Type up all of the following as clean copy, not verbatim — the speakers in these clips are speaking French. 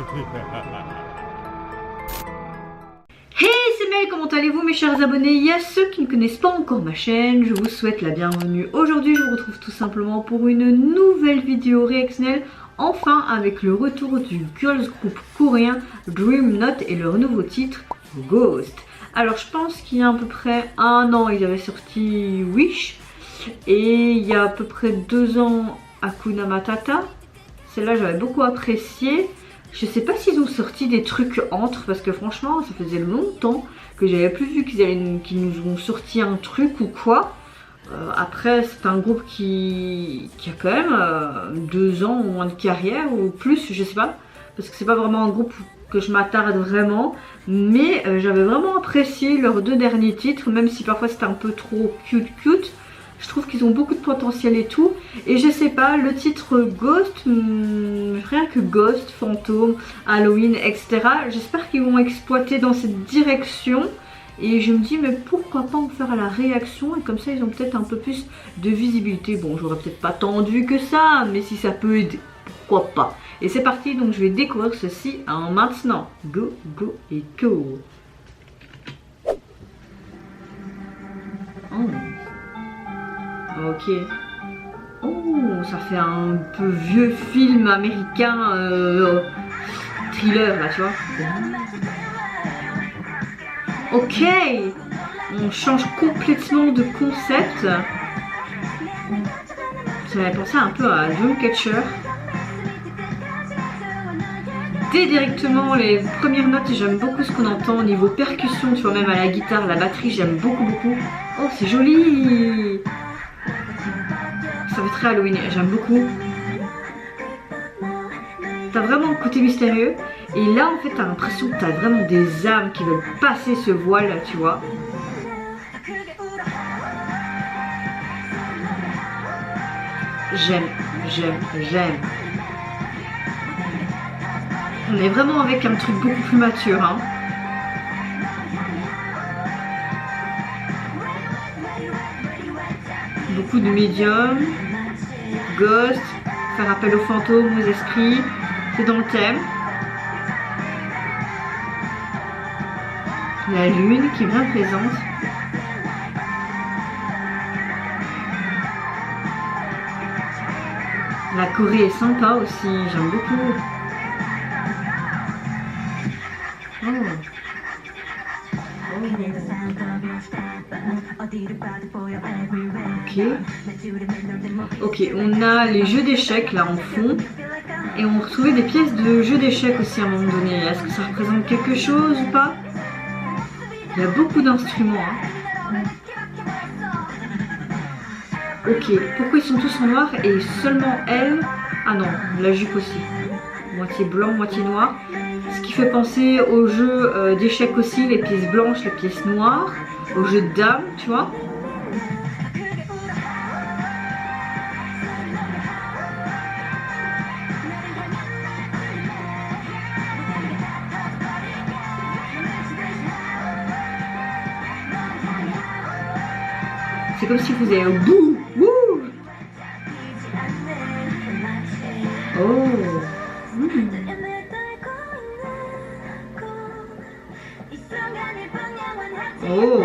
Hey, c'est Mel, comment allez-vous mes chers abonnés? Il y a ceux qui ne connaissent pas encore ma chaîne, je vous souhaite la bienvenue. Aujourd'hui je vous retrouve tout simplement pour une nouvelle vidéo réactionnelle, enfin avec le retour du girls group coréen Dream Note et leur nouveau titre Ghost. Alors je pense qu'il y a à peu près un an ils avaient sorti Wish et il y a à peu près 2 ans Hakuna Matata. Celle-là j'avais beaucoup apprécié. Je sais pas s'ils ont sorti des trucs entre, parce que franchement ça faisait longtemps que j'avais plus vu qu'ils nous ont sorti un truc ou quoi. Après c'est un groupe qui a quand même 2 ans ou moins de carrière ou plus, je sais pas, parce que c'est pas vraiment un groupe que je m'attarde vraiment, mais j'avais vraiment apprécié leurs 2 derniers titres, même si parfois c'était un peu trop cute. Je trouve qu'ils ont beaucoup de potentiel et tout. Et je sais pas, le titre Ghost, rien que Ghost, Fantôme, Halloween, etc. J'espère qu'ils vont exploiter dans cette direction. Et je me dis, mais pourquoi pas en faire à la réaction? Et comme ça, ils ont peut-être un peu plus de visibilité. Bon, j'aurais peut-être pas tant vu que ça, mais si ça peut aider, pourquoi pas? Et c'est parti, donc je vais découvrir ceci en maintenant. Go, go et go. Oh. Ok. Oh, ça fait un peu vieux film américain thriller là, tu vois. Ok, on change complètement de concept. J'avais pensé un peu à Dreamcatcher. Dès directement les premières notes, j'aime beaucoup ce qu'on entend au niveau percussion, tu vois, même à la guitare, la batterie, j'aime beaucoup. Oh, c'est joli. Ça fait très Halloween, j'aime beaucoup. T'as vraiment un côté mystérieux. Et là en fait t'as l'impression que t'as vraiment des âmes qui veulent passer ce voile, tu vois. J'aime. On est vraiment avec un truc beaucoup plus mature, hein. Beaucoup de médiums, ghost, faire appel aux fantômes, aux esprits, c'est dans le thème. La lune qui est bien présente. La Corée est sympa aussi, j'aime beaucoup. Ok, on a les jeux d'échecs là en fond. Et on retrouvait des pièces de jeux d'échecs aussi à un moment donné. Est-ce que ça représente quelque chose ou pas? Il y a beaucoup d'instruments. Hein. Ok, pourquoi ils sont tous en noir et seulement elle? Ah non, la jupe aussi. Moitié blanc, moitié noir. Ce qui fait penser au jeu d'échecs aussi, les pièces blanches, les pièces noires. Au jeu de dames, tu vois. C'est comme si vous avez un bouh, wouh. Oh. Oh.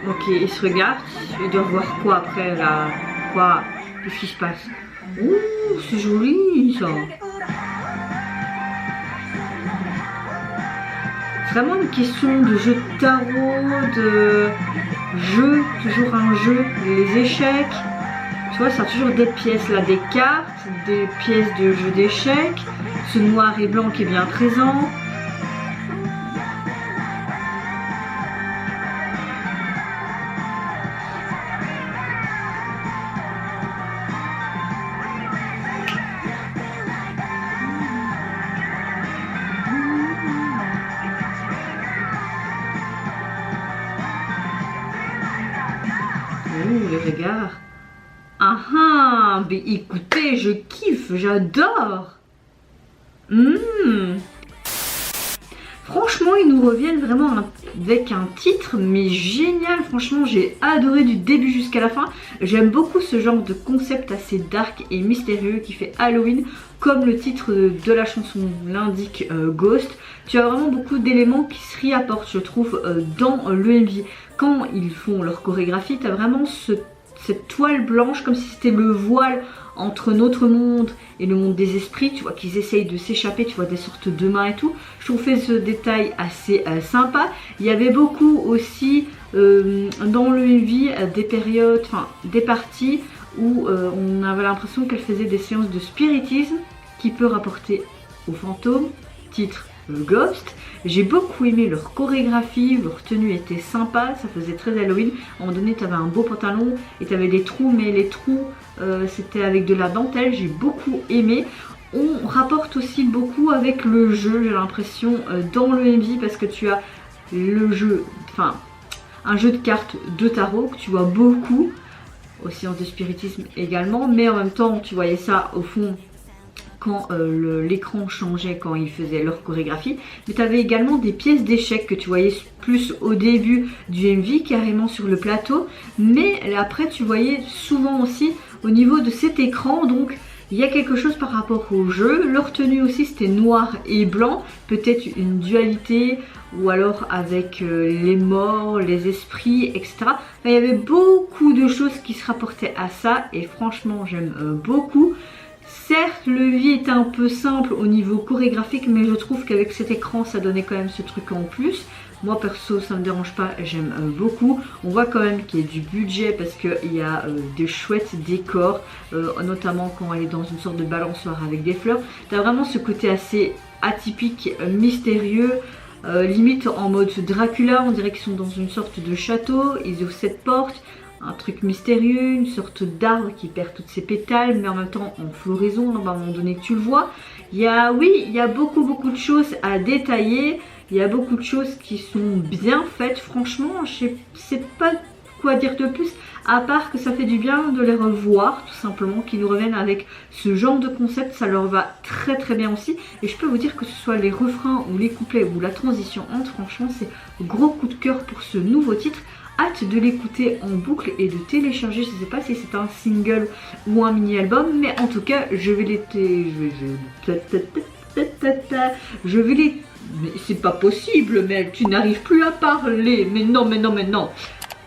Ok, ils se regardent. Ils doivent voir quoi après là? Quoi? Qu'est-ce qui se passe? Ouh, c'est joli ça. Vraiment une question de jeu de tarot, de jeu, toujours un jeu, les échecs. Tu vois, ça a toujours des pièces là, des cartes, des pièces de jeu d'échecs, ce noir et blanc qui est bien présent. Le regard. Ah ah, mais écoutez, je kiffe, j'adore. Franchement, franchement ils nous reviennent vraiment avec un titre mais génial. Franchement j'ai adoré du début jusqu'à la fin. J'aime beaucoup ce genre de concept assez dark et mystérieux qui fait Halloween, comme le titre de la chanson l'indique, Ghost. Tu as vraiment beaucoup d'éléments qui se réapportent je trouve dans l'EMV. Quand ils font leur chorégraphie, tu as vraiment cette toile blanche comme si c'était le voile entre notre monde et le monde des esprits, tu vois, qu'ils essayent de s'échapper, tu vois, des sortes de mains et tout. Je trouvais ce détail assez sympa. Il y avait beaucoup aussi dans le MV des périodes, enfin des parties où on avait l'impression qu'elle faisait des séances de spiritisme qui peut rapporter aux fantômes, titre Ghost. J'ai beaucoup aimé leur chorégraphie, leur tenue était sympa, ça faisait très Halloween. À un moment donné tu avais un beau pantalon et tu avais des trous, mais les trous c'était avec de la dentelle, j'ai beaucoup aimé. On rapporte aussi beaucoup avec le jeu, j'ai l'impression, dans le MV, parce que tu as le jeu, enfin un jeu de cartes de tarot que tu vois beaucoup, aux séances de spiritisme également, mais en même temps tu voyais ça au fond quand l'écran changeait, quand ils faisaient leur chorégraphie. Mais tu avais également des pièces d'échecs que tu voyais plus au début du MV, carrément sur le plateau. Mais après tu voyais souvent aussi au niveau de cet écran, donc il y a quelque chose par rapport au jeu. Leur tenue aussi c'était noir et blanc, peut-être une dualité, ou alors avec les morts, les esprits, etc. Enfin, il y avait beaucoup de choses qui se rapportaient à ça et franchement j'aime beaucoup. Certes, le vie était un peu simple au niveau chorégraphique, mais je trouve qu'avec cet écran, ça donnait quand même ce truc en plus. Moi perso, ça me dérange pas, j'aime beaucoup. On voit quand même qu'il y a du budget parce qu'il y a des chouettes décors, notamment quand elle est dans une sorte de balançoire avec des fleurs. Tu as vraiment ce côté assez atypique, mystérieux. Limite en mode Dracula, on dirait qu'ils sont dans une sorte de château, ils ouvrent cette porte. Un truc mystérieux, une sorte d'arbre qui perd toutes ses pétales, mais en même temps en floraison, à un moment donné que tu le vois. Il y a beaucoup de choses à détailler, il y a beaucoup de choses qui sont bien faites, franchement, je sais pas quoi dire de plus, à part que ça fait du bien de les revoir, tout simplement, qu'ils nous reviennent avec ce genre de concept, ça leur va très bien aussi. Et je peux vous dire que ce soit les refrains ou les couplets ou la transition entre, franchement, c'est gros coup de cœur pour ce nouveau titre. Hâte de l'écouter en boucle et de télécharger. Je ne sais pas si c'est un single ou un mini-album, mais en tout cas, je vais les... Mais c'est pas possible, mais tu n'arrives plus à parler. Mais non.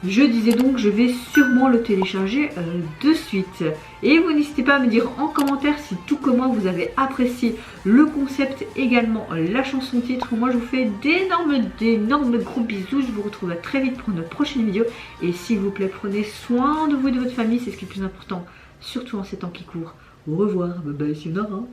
Je disais donc, je vais sûrement le télécharger de suite. Et vous n'hésitez pas à me dire en commentaire si tout comme moi vous avez apprécié le concept, également la chanson titre. Moi je vous fais d'énormes gros bisous. Je vous retrouve très vite pour une prochaine vidéo. Et s'il vous plaît, prenez soin de vous et de votre famille, c'est ce qui est le plus important, surtout en ces temps qui courent. Au revoir, bye bye, c'est Nora.